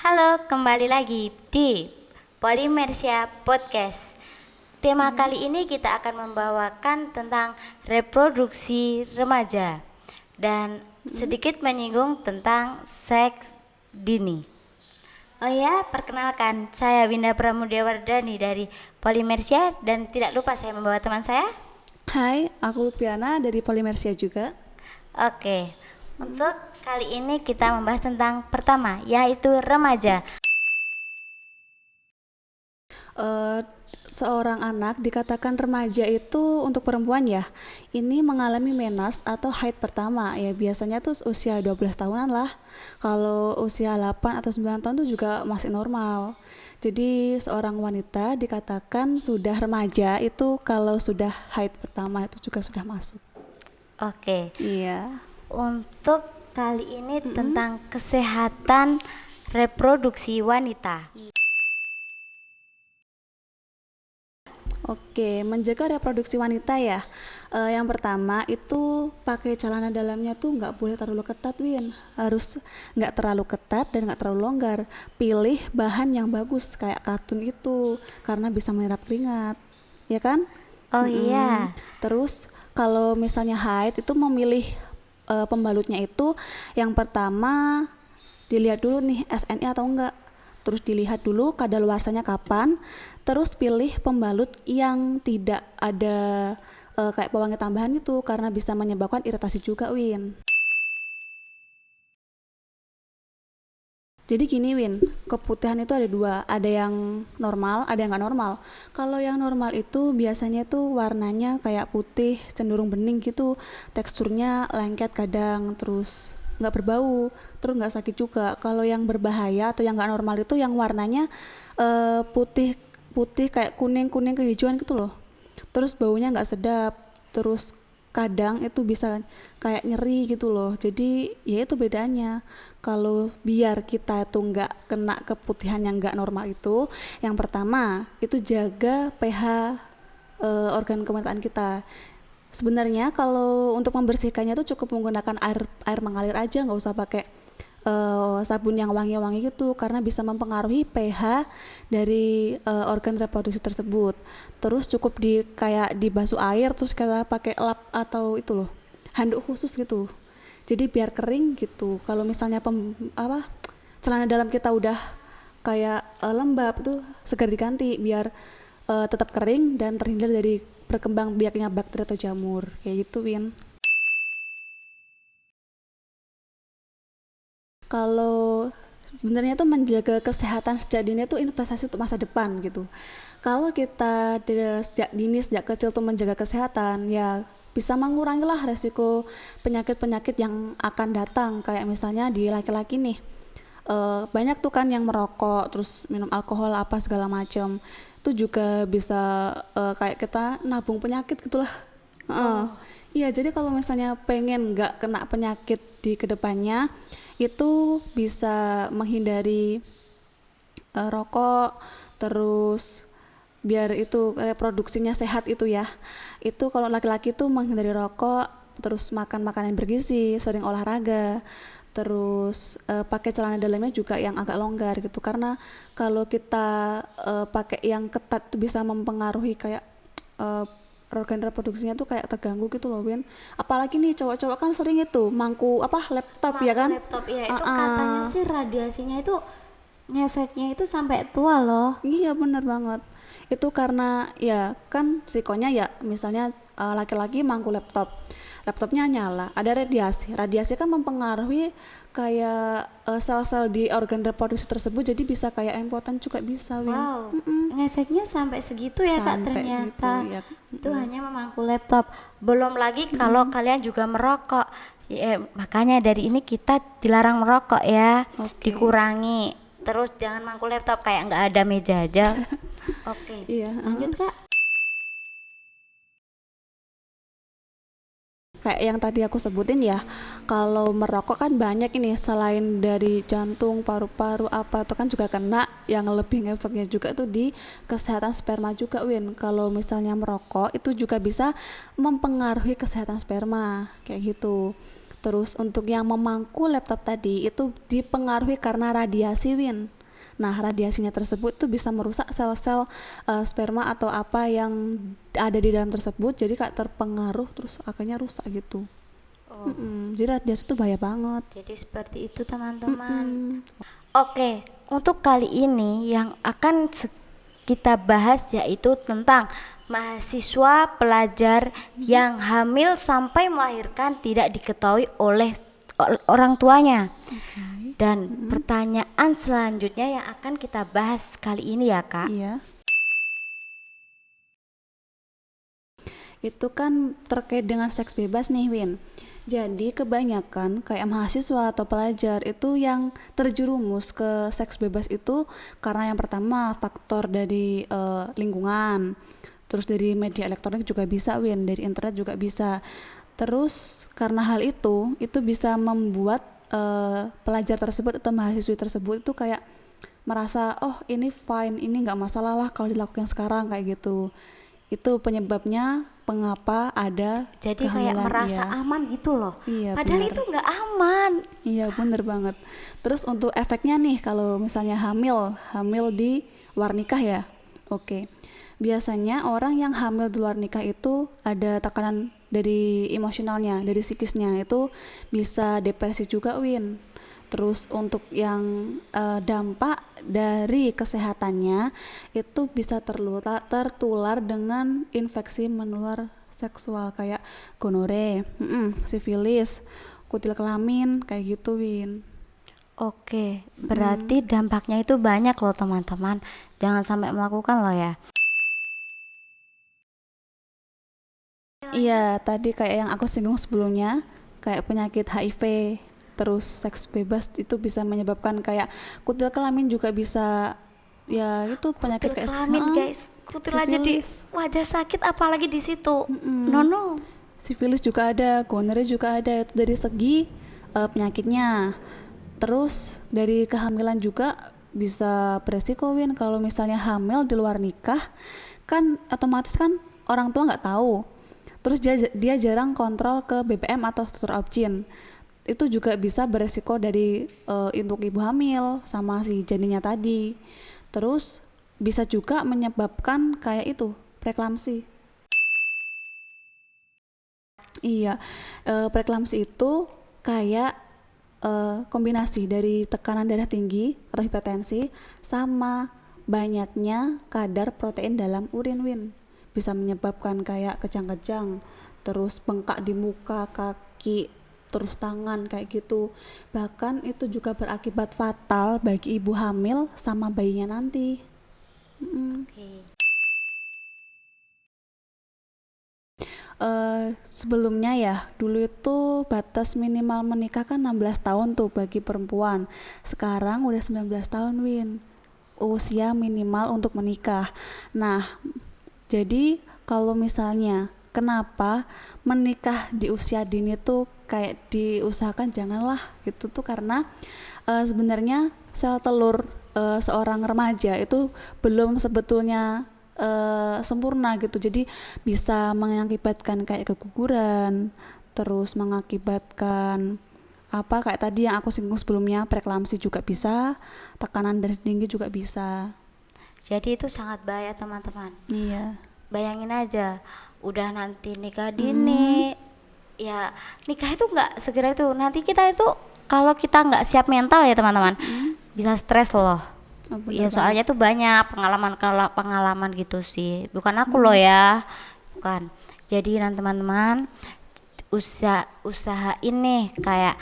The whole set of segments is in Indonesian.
Halo, kembali lagi di Polimersia Podcast. Tema kali ini kita akan membawakan tentang reproduksi remaja dan sedikit menyinggung tentang seks dini. Oh ya, perkenalkan, saya Winda Pramudiawardani dari Polimersia dan tidak lupa saya membawa teman saya. Hai, aku Lutfiana dari Polimersia juga. Oke, untuk kali ini kita membahas tentang pertama, yaitu remaja. Eh, Seorang anak dikatakan remaja itu untuk perempuan ya. Ini mengalami menarche atau haid pertama ya, biasanya tuh usia 12 tahunan lah. Kalau usia 8 atau 9 tahun tuh juga masih normal. Jadi seorang wanita dikatakan sudah remaja itu kalau sudah haid pertama itu juga sudah masuk. Oke, Iya. untuk kali ini tentang kesehatan reproduksi wanita. Oke, menjaga reproduksi wanita ya. Yang pertama itu pakai celana dalamnya tuh nggak boleh terlalu ketat, Win. Harus nggak terlalu ketat dan nggak terlalu longgar. Pilih bahan yang bagus kayak katun itu karena bisa menyerap keringat, ya kan? Oh Mm-mm. iya, Terus kalau misalnya haid itu memilih pembalutnya itu yang pertama dilihat dulu nih SNI atau enggak, terus dilihat dulu kadaluarsanya kapan, terus pilih pembalut yang tidak ada kayak pewangi tambahan itu karena bisa menyebabkan iritasi juga, Win. Jadi gini, Win, keputihan itu ada dua, ada yang normal, ada yang nggak normal. Kalau yang normal itu biasanya tuh warnanya kayak putih, cenderung bening gitu, teksturnya lengket kadang, terus nggak berbau, terus nggak sakit juga. Kalau yang berbahaya atau yang nggak normal itu yang warnanya putih putih kayak kuning kuning kehijauan gitu loh. Terus baunya nggak sedap, terus kadang itu bisa kayak nyeri gitu loh. Jadi ya itu bedanya. Kalau biar kita itu nggak kena keputihan yang nggak normal itu, yang pertama itu jaga pH organ kewarnaan kita. Sebenarnya kalau untuk membersihkannya itu cukup menggunakan air air mengalir aja, nggak usah pakai sabun yang wangi-wangi gitu karena bisa mempengaruhi pH dari organ reproduksi tersebut. Terus cukup di kayak dibasuh air terus kita pakai lap atau itu loh, handuk khusus gitu. Jadi biar kering gitu. Kalau misalnya celana dalam kita udah kayak lembab tuh segera diganti biar tetap kering dan terhindar dari berkembang biaknya bakteri atau jamur kayak gitu, Win. Kalau sebenarnya tuh menjaga kesehatan sejak dini itu investasi untuk masa depan gitu. Kalau kita sejak dini sejak kecil tuh menjaga kesehatan ya bisa mengurangilah resiko penyakit-penyakit yang akan datang kayak misalnya di laki-laki nih. Banyak tuh kan yang merokok terus minum alkohol apa segala macam itu juga bisa kayak kita nabung penyakit gitulah. Heeh. Iya, jadi kalau misalnya pengen nggak kena penyakit di kedepannya itu bisa menghindari rokok, terus biar itu reproduksinya sehat itu ya. Itu kalau laki-laki tuh menghindari rokok, terus makan makanan bergizi, sering olahraga, terus pakai celana dalamnya juga yang agak longgar gitu karena kalau kita pakai yang ketat tuh bisa mempengaruhi kayak eh, organ reproduksinya tuh kayak terganggu gitu loh, Win. Apalagi nih cowok-cowok kan sering itu mangku apa laptop ya mangkuk kan. laptop ya itu katanya sih radiasinya itu ngefeknya itu sampai tua loh. Iya bener banget. Itu karena ya kan sikonya ya misalnya laki-laki mangku laptop. Laptopnya nyala, ada radiasi. Radiasi kan mempengaruhi kayak sel-sel di organ reproduksi tersebut jadi bisa kayak impoten juga bisa, Win. Wow, ngefeknya sampai segitu ya Kak Sampai gitu ternyata. ya. Itu hanya memangku laptop. Belum lagi kalau kalian juga merokok. Makanya dari ini kita dilarang merokok ya. Oke. Dikurangi. Terus jangan mangku laptop kayak nggak ada meja aja. Oke, Iya, lanjut Kak. kayak yang tadi aku sebutin ya, kalau merokok kan banyak ini selain dari jantung, paru-paru apa itu kan juga kena yang lebih ngefeknya juga tuh di kesehatan sperma juga, Win. Kalau misalnya merokok itu juga bisa mempengaruhi kesehatan sperma kayak gitu. Terus untuk yang memangku laptop tadi itu dipengaruhi karena radiasi, Win. Nah, radiasinya tersebut tuh bisa merusak sel-sel sperma atau apa yang ada di dalam tersebut, jadi kayak terpengaruh terus akhirnya rusak gitu. Oh, Jadi radiasi itu bahaya banget. jadi seperti itu teman-teman. Oke, untuk kali ini yang akan kita bahas yaitu tentang mahasiswa pelajar yang hamil sampai melahirkan tidak diketahui oleh orang tuanya. Dan pertanyaan selanjutnya yang akan kita bahas kali ini ya Kak. Iya. Itu kan terkait dengan seks bebas nih, Win. Jadi kebanyakan kayak mahasiswa atau pelajar itu yang terjerumus ke seks bebas itu karena yang pertama faktor dari lingkungan, terus dari media elektronik juga bisa, Win, dari internet juga bisa. Terus karena hal itu bisa membuat pelajar tersebut atau mahasiswi tersebut itu kayak merasa oh ini fine, ini nggak masalah lah kalau dilakukan sekarang kayak gitu. Itu penyebabnya mengapa ada Jadi kayak kehamilan, merasa iya. aman gitu loh. Iya, Padahal benar. itu nggak aman. Iya, bener banget. Terus untuk efeknya nih kalau misalnya hamil di luar nikah ya. Oke. Biasanya orang yang hamil di luar nikah itu ada tekanan dari emosionalnya, dari psikisnya, itu bisa depresi juga, Win. Terus untuk yang dampak dari kesehatannya itu bisa tertular dengan infeksi menular seksual kayak gonore, sifilis, kutil kelamin kayak gitu, Win. Oke, berarti dampaknya itu banyak loh teman-teman. Jangan sampai melakukan loh ya. Iya, tadi kayak yang aku singgung sebelumnya, kayak penyakit HIV, terus seks bebas itu bisa menyebabkan kayak kutil kelamin juga bisa, ya itu penyakit Kutil kayak kelamin guys, kutil aja di sifilis. wajah sakit apalagi di situ. No. Sifilis juga ada, gonorrhea juga ada, itu dari segi penyakitnya. Terus dari kehamilan juga bisa beresiko, Win, kalau misalnya hamil di luar nikah kan otomatis kan orang tua nggak tahu. Terus dia jarang kontrol ke BPM atau struktur opjin. Itu juga bisa beresiko dari untuk ibu hamil sama si janinnya tadi. Terus bisa juga menyebabkan kayak itu, preeklamsi. Iya, preeklamsi itu kayak kombinasi dari tekanan darah tinggi atau hipertensi sama banyaknya kadar protein dalam urin, Win. Bisa menyebabkan kayak kejang-kejang, terus bengkak di muka, kaki, terus tangan kayak gitu. Bahkan itu juga berakibat fatal bagi ibu hamil sama bayinya nanti. Oke. Sebelumnya ya, dulu itu batas minimal menikah kan 16 tahun tuh bagi perempuan. Sekarang udah 19 tahun, Win. Usia minimal untuk menikah. Nah, jadi kalau misalnya kenapa menikah di usia dini tuh kayak diusahakan janganlah gitu tuh karena sebenarnya sel telur seorang remaja itu belum sebetulnya sempurna gitu, jadi bisa mengakibatkan kayak keguguran, terus mengakibatkan apa kayak tadi yang aku singgung sebelumnya, preeklamsi juga bisa, tekanan darah tinggi juga bisa. Jadi itu sangat bahaya teman-teman. Iya. Bayangin aja, udah nanti nikah dini, ya nikah itu nggak segera itu. Nanti kita itu kalau kita nggak siap mental ya teman-teman, bisa stres loh. Oh, Ya bener soalnya tuh banyak pengalaman gitu sih. Bukan aku loh ya, bukan. Jadi teman-teman usaha ini kayak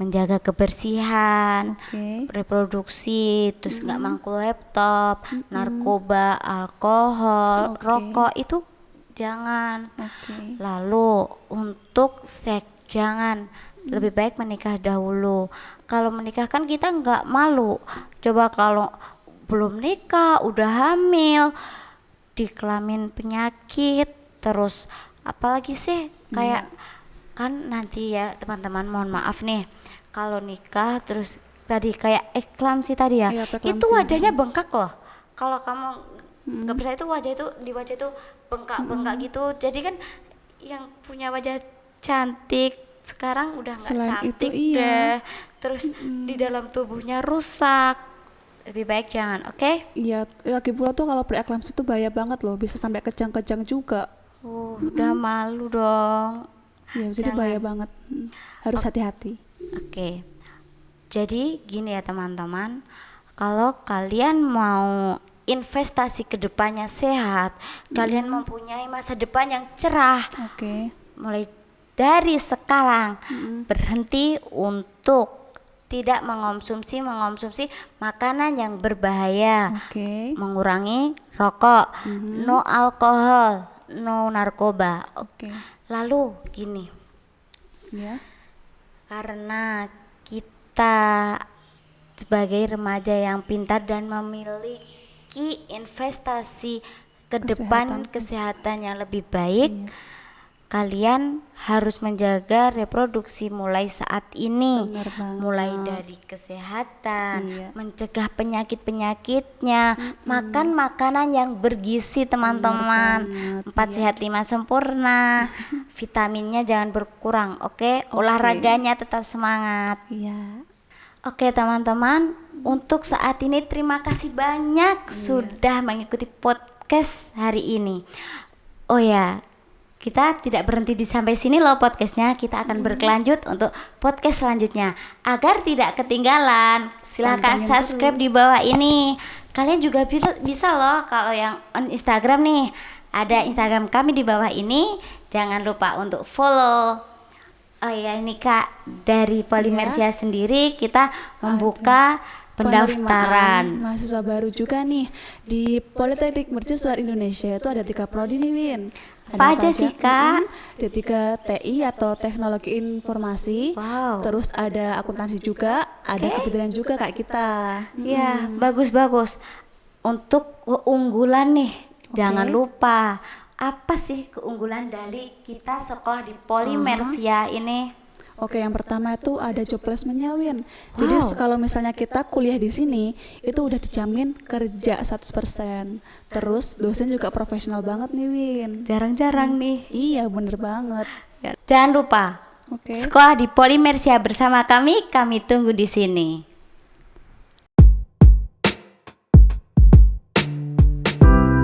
menjaga kebersihan, Oke. reproduksi, terus nggak mangkul laptop, narkoba, alkohol, Oke. rokok itu jangan. Oke. Lalu untuk seks jangan, lebih baik menikah dahulu. Kalau menikah kan kita nggak malu. Coba kalau belum nikah udah hamil, dikelamin penyakit, terus apalagi sih kayak kan nanti ya teman-teman, mohon maaf nih, kalau nikah terus tadi kayak eklamsi tadi ya, Iya, itu preeklamsi. wajahnya bengkak loh. Kalau kamu nggak percaya itu wajah itu di wajah itu bengkak-bengkak gitu. Jadi kan yang punya wajah cantik sekarang udah nggak Selain itu, cantik iya. deh. Terus di dalam tubuhnya rusak. Lebih baik jangan, oke? Iya, lagi pula tuh kalau preeklamsi tuh bahaya banget loh, bisa sampai kejang-kejang juga. Udah malu dong. Iya, jadi Jangan. bahaya banget. Harus hati-hati. Oke. Jadi gini ya teman-teman, kalau kalian mau investasi ke depannya sehat, kalian mempunyai masa depan yang cerah, Oke. mulai dari sekarang berhenti untuk tidak mengonsumsi makanan yang berbahaya, Oke. mengurangi rokok, no alkohol, no narkoba. Oke. Lalu gini, Ya. karena kita sebagai remaja yang pintar dan memiliki investasi ke depan kesehatan yang lebih baik, kalian harus menjaga reproduksi mulai saat ini. Benar banget. Mulai dari kesehatan, Iya. mencegah penyakit-penyakitnya, makan makanan yang bergizi teman-teman. banget, 4 sehat 5 sempurna. Vitaminnya jangan berkurang, oke? Olahraganya tetap semangat. Iya. Oke teman-teman, untuk saat ini terima kasih banyak sudah mengikuti podcast hari ini. Oh ya, kita tidak berhenti di sampai sini loh podcastnya, kita akan berkelanjut untuk podcast selanjutnya. Agar tidak ketinggalan, silahkan Pantengin subscribe di bawah ini. Kalian juga bisa loh kalau yang on Instagram nih, ada Instagram kami di bawah ini. Jangan lupa untuk follow. Oh iya, ini Kak, dari Polimersia sendiri kita membuka pendaftaran. Penerimaan mahasiswa baru juga nih di Politeknik Mercusuar Indonesia. Itu ada 3 prodi nih, Win. Apa aja sih, Kak? Ada 3 TI atau Teknologi Informasi. Wow. Terus ada akuntansi juga, ada kebetulan juga kayak kita. Ya, bagus-bagus. Untuk keunggulan nih, jangan lupa. Apa sih keunggulan dari kita sekolah di Polimersia ini? Oke, yang pertama itu ada job placement-nya, Win. Jadi kalau misalnya kita kuliah di sini, itu udah dijamin kerja 100%. Terus dosen juga profesional banget nih, Win. Jarang-jarang nih. Iya, bener banget. Jangan lupa, Oke. sekolah di Polimersia bersama kami tunggu di sini.